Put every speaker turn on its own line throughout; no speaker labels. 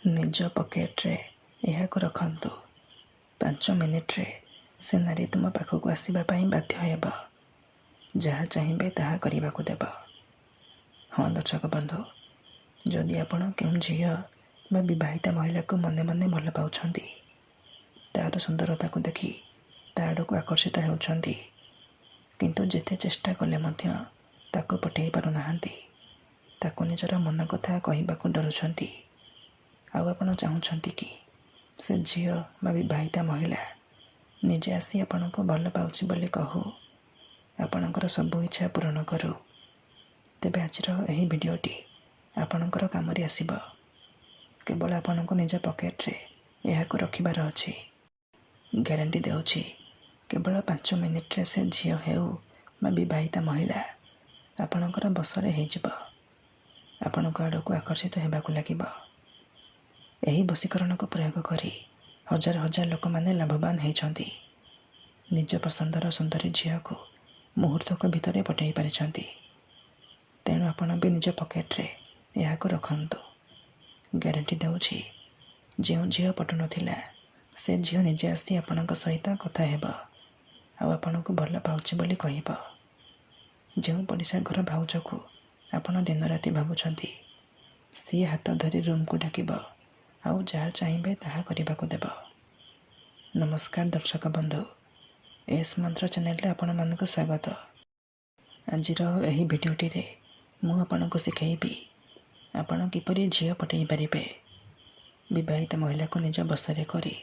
ନିଜ ପକେଟରେ ଏହାକୁ ରଖନ୍ତୁ। 5 ମିନିଟରେ ସେ ନାରୀ ତୁମ ପାଖକୁ ଆସିବା ପାଇଁ ବାଧ୍ୟ ହେବ। ଯାହା ଚାହିଁବେ ତାହା କରିବାକୁ ଦେବ। ହଁ ଦର୍ଶକ ବନ୍ଧୁ, ଯଦି ଆପଣ କେଉଁ ଝିଅ ବା ବିବାହିତା ମହିଳାକୁ ମନେ ମନେ ଭଲ ପାଉଛନ୍ତି, ତା'ର ସୁନ୍ଦରତାକୁ ଦେଖି ତା ଆଡ଼କୁ ଆକର୍ଷିତ ହେଉଛନ୍ତି, କିନ୍ତୁ ଯେତେ ଚେଷ୍ଟା କଲେ ମଧ୍ୟ ତାକୁ ପଠେଇ ପାରୁନାହାନ୍ତି, ତାକୁ ନିଜର ମନ କଥା କହିବାକୁ ଡରୁଛନ୍ତି, ଆଉ ଆପଣ ଚାହୁଁଛନ୍ତି କି ସେ ଝିଅ ବା ବିବାହିତା ମହିଳା ନିଜେ ଆସି ଆପଣଙ୍କୁ ଭଲ ପାଉଛି ବୋଲି କହୁ, ଆପଣଙ୍କର ସବୁ ଇଚ୍ଛା ପୂରଣ କରୁ, ତେବେ ଆଜିର ଏହି ଭିଡ଼ିଓଟି ଆପଣଙ୍କର କାମରେ ଆସିବ। କେବଳ ଆପଣଙ୍କୁ ନିଜ ପକେଟରେ ଏହାକୁ ରଖିବାର ଅଛି। ଗ୍ୟାରେଣ୍ଟି ଦେଉଛି, କେବଳ 5 ମିନିଟରେ ସେ ଝିଅ ହେଉ ବା ବିବାହିତା ମହିଳା ଆପଣଙ୍କର ବଶରେ ହେଇଯିବ। ଆପଣଙ୍କ ଆଡ଼କୁ ଆକର୍ଷିତ ହେବାକୁ ଲାଗିବ। ଏହି ବଶୀକରଣକୁ ପ୍ରୟୋଗ କରି ହଜାର ହଜାର ଲୋକମାନେ ଲାଭବାନ ହେଇଛନ୍ତି। ନିଜ ପସନ୍ଦର ସୁନ୍ଦରୀ ଝିଅକୁ ମୁହୂର୍ତ୍ତକ ଭିତରେ ପଠାଇ ପାରିଛନ୍ତି। ତେଣୁ ଆପଣ ବି ନିଜ ପକେଟରେ ଏହାକୁ ରଖନ୍ତୁ। ଗ୍ୟାରେଣ୍ଟି ଦେଉଛି, ଯେଉଁ ଝିଅ ପଟୁନଥିଲା ସେ ଝିଅ ନିଜେ ଆସି ଆପଣଙ୍କ ସହିତ କଥା ହେବ, ଆଉ ଆପଣଙ୍କୁ ଭଲ ପାଉଛି ବୋଲି କହିବ। ଯେଉଁ ପଡ଼ିଶା ଘର ଭାଉଜକୁ ଆପଣ ଦିନରାତି ଭାବୁଛନ୍ତି, ସିଏ ହାତ ଧରି ରୁମକୁ ଡାକିବ, ଆଉ ଯାହା ଚାହିଁବେ ତାହା କରିବାକୁ ଦେବ। ନମସ୍କାର ଦର୍ଶକ ବନ୍ଧୁ, ଏସ୍ ମନ୍ତ୍ର ଚ୍ୟାନେଲରେ ଆପଣମାନଙ୍କୁ ସ୍ୱାଗତ। ଆଜିର ଏହି ଭିଡ଼ିଓଟିରେ ମୁଁ ଆପଣଙ୍କୁ ଶିଖେଇବି ଆପଣ କିପରି ଝିଅ ପଠାଇ ପାରିବେ। ବିବାହିତା ମହିଳାକୁ ନିଜ ବଶରେ କରି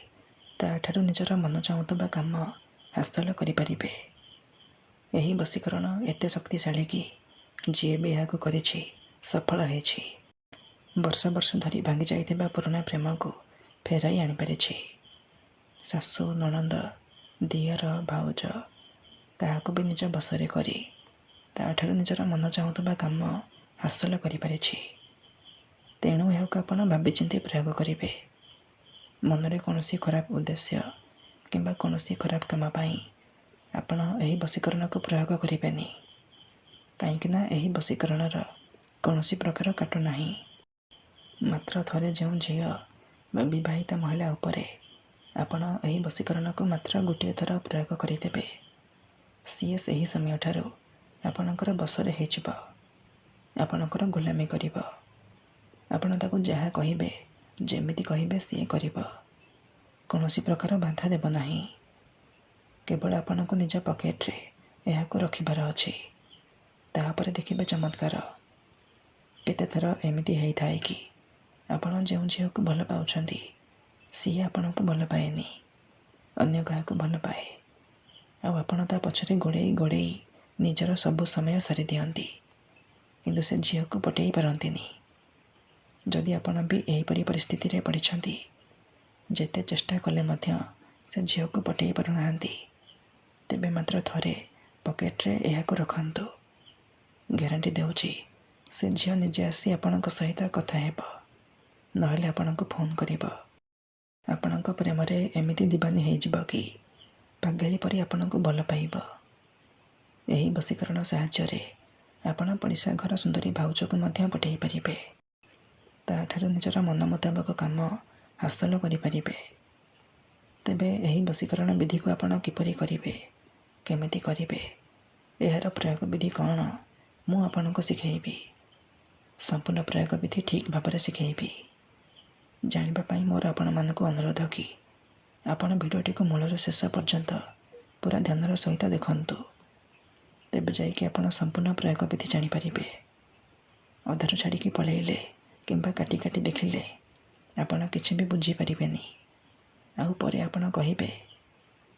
ତା'ଠାରୁ ନିଜର ମନ ଚାହୁଁଥିବା କାମ ହାସଲ କରିପାରିବେ। ଏହି ବଶୀକରଣ ଏତେ ଶକ୍ତିଶାଳୀ କି ଯିଏ ବି ଏହାକୁ କରିଛି ସଫଳ ହେଇଛି। ବର୍ଷ ବର୍ଷ ଧରି ଭାଙ୍ଗି ଯାଇଥିବା ପୁରୁଣା ପ୍ରେମକୁ ଫେରାଇ ଆଣିପାରିଛି। ଶାଶୁ, ନଣନ୍ଦ, ଦିଅର, ଭାଉଜ କାହାକୁ ବି ନିଜ ବଶରେ କରି ତା'ଠାରୁ ନିଜର ମନ ଚାହୁଁଥିବା କାମ ହାସଲ କରିପାରିଛି। ତେଣୁ ଏହାକୁ ଆପଣ ଭାବିଚିନ୍ତି ପ୍ରୟୋଗ କରିବେ। ମନରେ କୌଣସି ଖରାପ ଉଦ୍ଦେଶ୍ୟ କିମ୍ବା କୌଣସି ଖରାପ କାମ ପାଇଁ ଆପଣ ଏହି ବଶୀକରଣକୁ ପ୍ରୟୋଗ କରିବେନି। କାହିଁକିନା ଏହି ବଶୀକରଣର କୌଣସି ପ୍ରକାର କାଟ ନାହିଁ। ମାତ୍ର ଥରେ ଯେଉଁ ଝିଅ ବା ବିବାହିତା ମହିଳା ଉପରେ ଆପଣ ଏହି ବଶୀକରଣକୁ ମାତ୍ର ଗୋଟିଏ ଥର ପ୍ରୟୋଗ କରିଦେବେ, ସିଏ ସେହି ସମୟଠାରୁ ଆପଣଙ୍କର ବଶରେ ହେଇଯିବ। ଆପଣଙ୍କର ଗୋଲାମୀ କରିବ। ଆପଣ ତାକୁ ଯାହା କହିବେ, ଯେମିତି କହିବେ ସିଏ କରିବ। କୌଣସି ପ୍ରକାର ବାଧା ଦେବ ନାହିଁ। କେବଳ ଆପଣଙ୍କୁ ନିଜ ପକେଟରେ ଏହାକୁ ରଖିବାର ଅଛି। ତାପରେ ଦେଖିବେ ଚମତ୍କାର। କେତେଥର ଏମିତି ହେଇଥାଏ କି ଆପଣ ଯେଉଁ ଝିଅକୁ ଭଲ ପାଉଛନ୍ତି, ସିଏ ଆପଣଙ୍କୁ ଭଲ ପାଏନି, ଅନ୍ୟ କାହାକୁ ଭଲ ପାଏ, ଆଉ ଆପଣ ତା ପଛରେ ଗୋଡ଼େଇ ଗୋଡ଼େଇ ନିଜର ସବୁ ସମୟ ସାରିଦିଅନ୍ତି, କିନ୍ତୁ ସେ ଝିଅକୁ ପଠେଇ ପାରନ୍ତିନି। ଯଦି ଆପଣ ବି ଏହିପରି ପରିସ୍ଥିତିରେ ପଡ଼ିଛନ୍ତି, ଯେତେ ଚେଷ୍ଟା କଲେ ମଧ୍ୟ ସେ ଝିଅକୁ ପଠେଇ ପାରୁନାହାନ୍ତି, ତେବେ ମାତ୍ର ଥରେ ପକେଟରେ ଏହାକୁ ରଖନ୍ତୁ। ଗ୍ୟାରେଣ୍ଟି ଦେଉଛି, ସେ ଝିଅ ନିଜେ ଆସି ଆପଣଙ୍କ ସହିତ କଥା ହେବ, ନହେଲେ ଆପଣଙ୍କୁ ଫୋନ୍ କରିବ। ଆପଣଙ୍କ ପ୍ରେମରେ ଏମିତି ଦିବାନୀ ହେଇଯିବ କି ପାଗଳି ପରି ଆପଣଙ୍କୁ ଭଲ ପାଇବ। ଏହି ବଶୀକରଣ ସାହାଯ୍ୟରେ ଆପଣ ପଡ଼ିଶା ଘର ସୁନ୍ଦରୀ ଭାଉଜକୁ ମଧ୍ୟ ପଠାଇ ପାରିବେ। ତା'ଠାରୁ ନିଜର ମନ ମୁତାବକ କାମ ହାସଲ କରିପାରିବେ। ତେବେ ଏହି ବଶୀକରଣ ବିଧିକୁ ଆପଣ କିପରି କରିବେ, କେମିତି କରିବେ, ଏହାର ପ୍ରୟୋଗ ବିଧି କ'ଣ, ମୁଁ ଆପଣଙ୍କୁ ଶିଖେଇବି। ସମ୍ପୂର୍ଣ୍ଣ ପ୍ରୟୋଗ ବିଧି ଠିକ୍ ଭାବରେ ଶିଖେଇବି। ଜାଣିବା ପାଇଁ ମୋର ଆପଣମାନଙ୍କୁ ଅନୁରୋଧ କି ଆପଣ ଭିଡ଼ିଓଟିକୁ ମୂଳରୁ ଶେଷ ପର୍ଯ୍ୟନ୍ତ ପୁରା ଧ୍ୟାନର ସହିତ ଦେଖନ୍ତୁ। ତେବେ ଯାଇକି ଆପଣ ସମ୍ପୂର୍ଣ୍ଣ ପ୍ରୟୋଗ ବିଧି ଜାଣିପାରିବେ। ଅଧାରୁ ଛାଡ଼ିକି ପଳେଇଲେ କିମ୍ବା କାଟି କାଟି ଦେଖିଲେ ଆପଣ କିଛି ବି ବୁଝିପାରିବେନି। ଆଉ ପରେ ଆପଣ କହିବେ,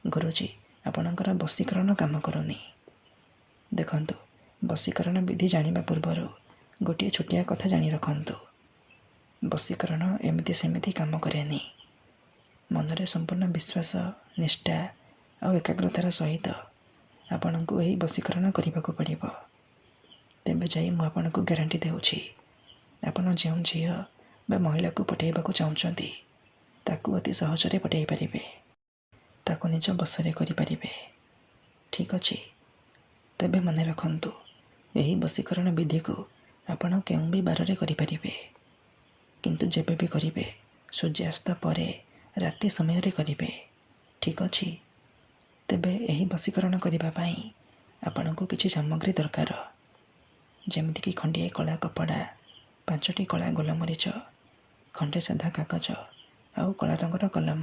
ଗୁରୁଜୀ ଆପଣଙ୍କର ବଶୀକରଣ କାମ କରୁନି। ଦେଖନ୍ତୁ, ବଶୀକରଣ ବିଧି ଜାଣିବା ପୂର୍ବରୁ ଗୋଟିଏ ଛୋଟିଆ କଥା ଜାଣି ରଖନ୍ତୁ। ବଶୀକରଣ ଏମିତି ସେମିତି କାମ କରେନି। ମନରେ ସମ୍ପୂର୍ଣ୍ଣ ବିଶ୍ୱାସ, ନିଷ୍ଠା ଆଉ ଏକାଗ୍ରତାର ସହିତ ଆପଣଙ୍କୁ ଏହି ବଶୀକରଣ କରିବାକୁ ପଡ଼ିବ। ତେବେ ଯାଇ ମୁଁ ଆପଣଙ୍କୁ ଗ୍ୟାରେଣ୍ଟି ଦେଉଛି, ଆପଣ ଯେଉଁ ଝିଅ ବା ମହିଳାକୁ ପଠାଇବାକୁ ଚାହୁଁଛନ୍ତି, ତାକୁ ଅତି ସହଜରେ ପଠାଇ ପାରିବେ। ତାକୁ ନିଜ ବଶରେ କରିପାରିବେ। ଠିକ୍ ଅଛି? ତେବେ ମନେ ରଖନ୍ତୁ, ଏହି ବଶୀକରଣ ବିଧିକୁ ଆପଣ କେଉଁ ବି ବାରରେ କରିପାରିବେ, କିନ୍ତୁ ଯେବେ ବି କରିବେ ସୂର୍ଯ୍ୟାସ୍ତ ପରେ ରାତି ସମୟରେ କରିବେ। ଠିକ୍ ଅଛି? ତେବେ ଏହି ବଶୀକରଣ କରିବା ପାଇଁ ଆପଣଙ୍କୁ କିଛି ସାମଗ୍ରୀ ଦରକାର, ଯେମିତିକି ଖଣ୍ଡିଏ କଳା କପଡ଼ା, 5ଟି କଳା ଗୋଲମରିଚ, ଖଣ୍ଡେ ସାଧା କାଗଜ ଆଉ କଳା ରଙ୍ଗର କଲମ।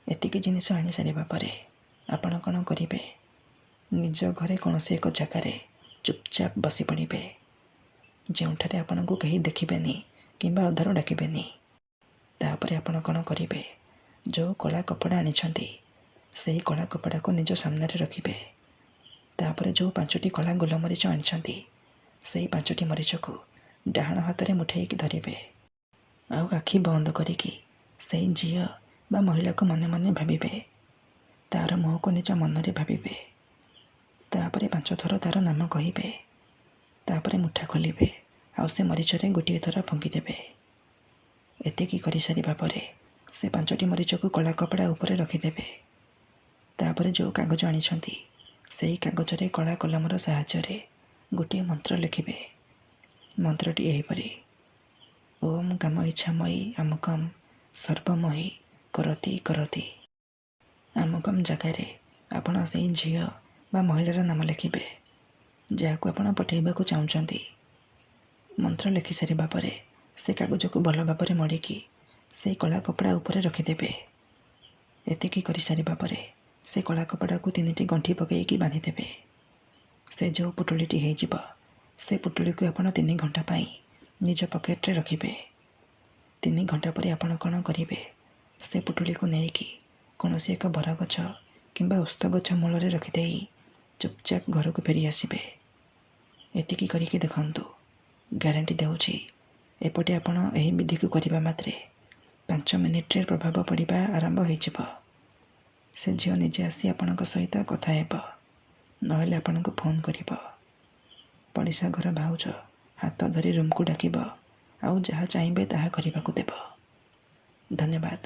ଏତିକି ଜିନିଷ ଆଣିସାରିବା ପରେ ଆପଣ କ'ଣ କରିବେ? ନିଜ ଘରେ କୌଣସି ଏକ ଜାଗାରେ ଚୁପଚାପ ବସି ପଡ଼ିବେ, ଯେଉଁଠାରେ ଆପଣଙ୍କୁ କେହି ଦେଖିବେନି କିମ୍ବା ଅଧାରୁ ଡାକିବେନି। ତାପରେ ଆପଣ କ'ଣ କରିବେ? ଯେଉଁ କଳା କପଡ଼ା ଆଣିଛନ୍ତି ସେହି କଳା କପଡ଼ାକୁ ନିଜ ସାମ୍ନାରେ ରଖିବେ। ତାପରେ ଯେଉଁ 5ଟି କଳା ଗୋଲମରିଚ ଆଣିଛନ୍ତି ସେହି 5ଟି ମରିଚକୁ ଡାହାଣ ହାତରେ ମୁଠେଇକି ଧରିବେ ଆଉ ଆଖି ବନ୍ଦ କରିକି ସେହି ଝିଅ ବା ମହିଳାକୁ ମନେ ମନେ ଭାବିବେ। ତା'ର ମୁହଁକୁ ନିଜ ମନରେ ଭାବିବେ। ତାପରେ 5 ଥର ତା'ର ନାମ କହିବେ। ତାପରେ ମୁଠା ଖୋଲିବେ ଆଉ ସେ ମରିଚରେ ଗୋଟିଏ ଥର ଫୁଙ୍କିଦେବେ। ଏତିକି କରିସାରିବା ପରେ ସେ 5ଟି ମରିଚକୁ କଳା କପଡ଼ା ଉପରେ ରଖିଦେବେ। ତାପରେ ଯେଉଁ କାଗଜ ଆଣିଛନ୍ତି ସେହି କାଗଜରେ କଳା କଲମର ସାହାଯ୍ୟରେ ଗୋଟିଏ ମନ୍ତ୍ର ଲେଖିବେ। ମନ୍ତ୍ରଟି ଏହିପରି: ଓମ୍ କାମ ଇଚ୍ଛାମୟୀ ଆମକମ୍ ସର୍ବମୋହି କରତି କରତି। ଆମକମ୍ ଜାଗାରେ ଆପଣ ସେହି ଝିଅ ବା ମହିଳାର ନାମ ଲେଖିବେ, ଯାହାକୁ ଆପଣ ପଠାଇବାକୁ ଚାହୁଁଛନ୍ତି। ମନ୍ତ୍ର ଲେଖିସାରିବା ପରେ ସେ କାଗଜକୁ ଭଲ ଭାବରେ ମଡ଼ିକି ସେହି କଳା କପଡ଼ା ଉପରେ ରଖିଦେବେ। ଏତିକି କରିସାରିବା ପରେ ସେ କଳା କପଡ଼ାକୁ 3ଟି ଗଣ୍ଠି ପକାଇକି ବାନ୍ଧିଦେବେ। ସେ ଯେଉଁ ପୁଟୁଳିଟି ହେଇଯିବ ସେ ପୁଟୁଳିକୁ ଆପଣ 3 ଘଣ୍ଟା ପାଇଁ ନିଜ ପକେଟରେ ରଖିବେ। 3 ଘଣ୍ଟା ପରେ ଆପଣ କ'ଣ କରିବେ? ସେ ପୁଟୁଳିକୁ ନେଇକି କୌଣସି ଏକ ବରଗଛ କିମ୍ବା ଓସ୍ତ ଗଛ ମୂଳରେ ରଖିଦେଇ ଚୁପଚାପ ଘରକୁ ଫେରି ଆସିବେ। ଏତିକି କରିକି ଦେଖନ୍ତୁ, ଗ୍ୟାରେଣ୍ଟି ଦେଉଛି ଏପଟେ ଆପଣ ଏହି ବିଧିକୁ କରିବା ମାତ୍ରେ 5 ମିନିଟ୍ରେ ପ୍ରଭାବ ପଡ଼ିବା ଆରମ୍ଭ ହୋଇଯିବ। ସେ ଝିଅ ନିଜେ ଆସି ଆପଣଙ୍କ ସହିତ କଥା ହେବ, ନହେଲେ ଆପଣଙ୍କୁ ଫୋନ୍ କରିବ। ପଡ଼ିଶା ଘର ଭାଉଜ ହାତ ଧରି ରୁମ୍କୁ ଡାକିବ ଆଉ ଯାହା ଚାହିଁବେ ତାହା କରିବାକୁ ଦେବ। ଧନ୍ୟବାଦ।